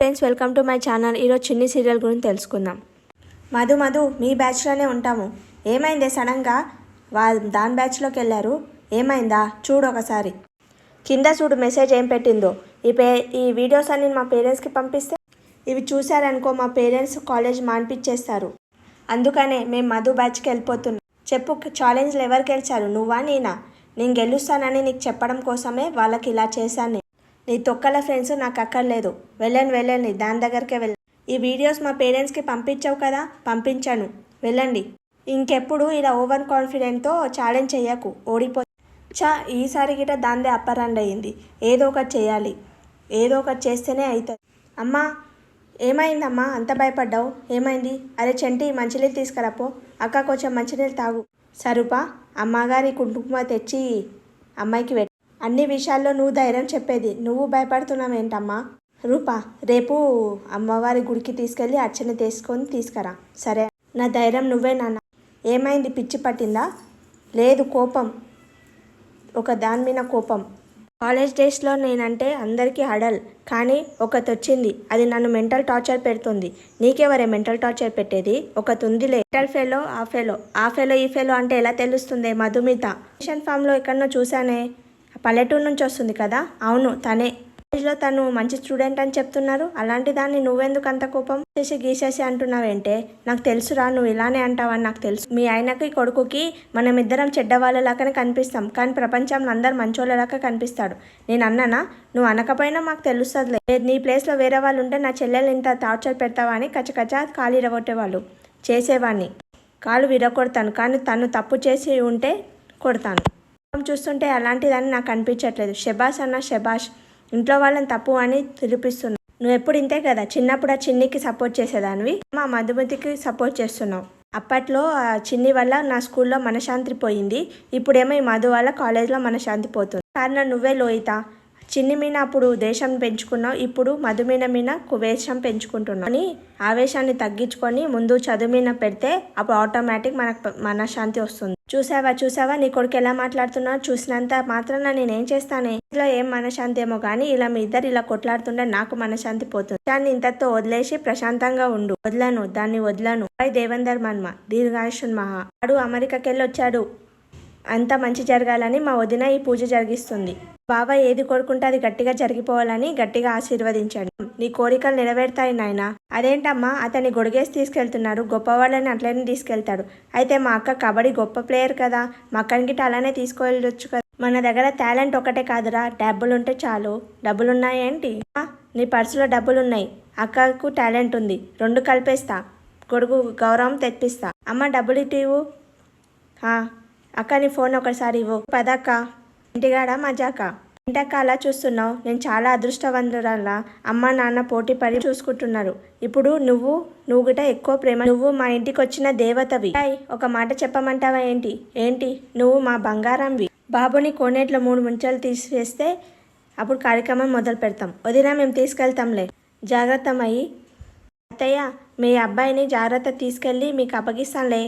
Friends, welcome to my channel. ఈరోజు చిన్ని serial గురించి తెలుసుకుందాం. మధు మీ బ్యాచ్లోనే ఉంటాము. ఏమైందే సడన్గా దాని బ్యాచ్లోకి వెళ్ళారు? ఏమైందా చూడు ఒకసారి. కింద చూడు మెసేజ్ ఏం పెట్టిందో. ఈ వీడియోస్ అన్ని మా పేరెంట్స్కి పంపిస్తే ఇవి చూశారనుకో మా పేరెంట్స్ కాలేజ్ మాన్పించేస్తారు. అందుకనే మేము మధు బ్యాచ్కి వెళ్ళిపోతున్నాం. చెప్పు, ఛాలెంజ్లు ఎవరు గెలిచారు, నువ్వా నేనా? నేను గెలుస్తానని నీకు చెప్పడం కోసమే వాళ్ళకి ఇలా చేశాను. నీ తొక్కల ఫ్రెండ్స్ నాకు అక్కర్లేదు. వెళ్ళండి దాని దగ్గరికే వెళ్ళండి. ఈ వీడియోస్ మా పేరెంట్స్కి పంపించావు కదా, పంపించాను, వెళ్ళండి. ఇంకెప్పుడు ఇలా ఓవర్ కాన్ఫిడెంట్తో ఛాలెంజ్ చెయ్యకు, ఓడిపో. ఈసారి గిట దాందే అప్పరండి అయ్యింది. ఏదో ఒకటి చేయాలి, ఏదో ఒకటి చేస్తేనే అవుతుంది. అమ్మా ఏమైందమ్మా అంత భయపడ్డావు? ఏమైంది? అరే చంటి, మంచినీళ్ళు తీసుకురాపో. అక్క కొంచెం మంచినీళ్ళు తాగు. సరుపా, అమ్మగారి కుంకుమ తెచ్చి అమ్మాయికి పెట్టు. అన్ని విషయాల్లో నువ్వు ధైర్యం చెప్పేది, నువ్వు భయపడుతున్నావేంటమ్మా? రూపా, రేపు అమ్మవారి గుడికి తీసుకెళ్ళి అర్చన తీసుకురా, సరే? నా ధైర్యం నువ్వే నాన్న. ఏమైంది, పిచ్చి పట్టిందా? లేదు, కోపం, ఒక దాని మీద కోపం. కాలేజ్ డేస్లో నేనంటే అందరికీ అడల్, కానీ ఒకటి వచ్చింది, అది నన్ను మెంటల్ టార్చర్ పెడుతుంది. నీకెవరే మెంటల్ టార్చర్ పెట్టేది? ఒకటి ఉందిలే, మెంటల్ ఫెలో, ఆ ఫెలో ఈ ఫెలో అంటే ఎలా తెలుస్తుంది? మధుమిత మిషన్ ఫామ్లో ఎక్కడనో చూసానే, పల్లెటూరు నుంచి వస్తుంది కదా. అవును, తనే. కాలేజ్లో తను మంచి స్టూడెంట్ అని చెప్తున్నారు. అలాంటి దాన్ని నువ్వెందుకు అంత కోపం గీసేసి అంటున్నావేంటే? నాకు తెలుసురా, నువ్వు ఇలానే అంటావని నాకు తెలుసు. మీ ఆయనకి కొడుకుకి మనమిద్దరం చెడ్డవాళ్ళలాగానే కనిపిస్తాం, కానీ ప్రపంచంలో అందరు మంచోళ్ళలాగా కనిపిస్తాడు. నేను అన్నానా? నువ్వు అనకపోయినా మాకు తెలుస్తుందిలే. నీ ప్లేస్లో వేరే వాళ్ళు ఉంటే నా చెల్లెలు ఇంత టార్చర్ పెడతావా అని కచ్చకచ్చ కాలు ఇరగొట్టేవాళ్ళు చేసేవాడిని. కాలు విరగొడతాను, కానీ తను తప్పు చేసి ఉంటే కొడతాను. చూస్తుంటే అలాంటిదని నాకు అనిపించట్లేదు. శబాష్ అన్న శబాష్, ఇంట్లో వాళ్ళని తప్పు అని తిరిపిస్తున్నావు. నువ్వు ఎప్పుడు ఇంతే కదా, చిన్నప్పుడు ఆ చిన్నికి సపోర్ట్ చేసేదానివి, మా మధుమతికి సపోర్ట్ చేస్తున్నావు. అప్పట్లో ఆ చిన్ని వల్ల నా స్కూల్లో మనశాంతి పోయింది, ఇప్పుడేమో ఈ మధు వల్ల కాలేజ్లో మనశాంతి పోతుంది. కారణం నువ్వే లోహిత. చిన్ని మీద అప్పుడు దేశం పెంచుకున్నావు, ఇప్పుడు మధు మీద వేషం పెంచుకుంటున్నావు. అని ఆవేశాన్ని తగ్గించుకొని ముందు చదువు మీద పెడితే అప్పుడు ఆటోమేటిక్ మనకు మనశ్శాంతి వస్తుంది. చూసావా నీ కొడుకు ఎలా మాట్లాడుతున్నావు? చూసినంత మాత్రాన నేనేం చేస్తానే? ఇంట్లో ఏం మనశ్శాంతి ఏమో కానీ ఇలా మీ ఇద్దరు ఇలా కొట్లాడుతుంటే నాకు మనశ్శాంతి పోతుంది. దాన్ని ఇంతతో వదిలేసి ప్రశాంతంగా ఉండు. దాన్ని వదలను. దేవేందర్ మన్మ దీర్ఘాయుష్మాన్ మహా. వాడు అమెరికాకి వెళ్ళి వచ్చాడు, అంత మంచి జరగాలని మా వదిన ఈ పూజ జరిగిస్తుంది. బాబా ఏది కోరుకుంటే అది గట్టిగా జరిగిపోవాలని గట్టిగా ఆశీర్వదించాడు. నీ కోరికలు నెరవేరుతాయి నాయన. అదేంటమ్మా, అతన్ని గొడిగేసి తీసుకెళ్తున్నాడు, గొప్పవాళ్ళని అట్లనే తీసుకెళ్తాడు. అయితే మా అక్క కబడ్డీ గొప్ప ప్లేయర్ కదా, మా అక్కని గిట్ట అలానే తీసుకెళ్ళొచ్చు కదా. మన దగ్గర టాలెంట్ ఒకటే కాదురా, డబ్బులుంటే చాలు. డబ్బులున్నాయేంటి? నీ పర్సులో డబ్బులున్నాయి, అక్కకు టాలెంట్ ఉంది, రెండు కలిపేస్తా, కొడుకు గౌరవం తెప్పిస్తా. అమ్మ డబ్బులు ఇటు. అక్క నీ ఫోన్ ఒకసారి ఇవ్వు. పదక్క. ఇంటిగాడా మజాక? ఇంటక్క అలా చూస్తున్నావు? నేను చాలా అదృష్టవంతురాలా. అమ్మ నాన్న పోటీ పడి చూసుకుంటున్నారు. ఇప్పుడు నువ్వు గిట ఎక్కువ ప్రేమ. నువ్వు మా ఇంటికి వచ్చిన దేవతవి. ఒక మాట చెప్పమంటావా? ఏంటి? నువ్వు మా బంగారంవి. బాబుని కోనేట్లో 3 ముంచాలు తీసివేస్తే అప్పుడు కార్యక్రమం మొదలు పెడతాం. వదినా మేము తీసుకెళ్తాంలే, జాగ్రత్తమయ్యి. అత్తయ్య, మీ అబ్బాయిని జాగ్రత్త తీసుకెళ్ళి మీకు అప్పగిస్తానులే,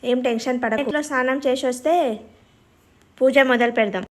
ఏం టెన్షన్ పడకు. ఇంట్లో స్నానం చేసి వస్తే పూజ మొదలు పెడదాం.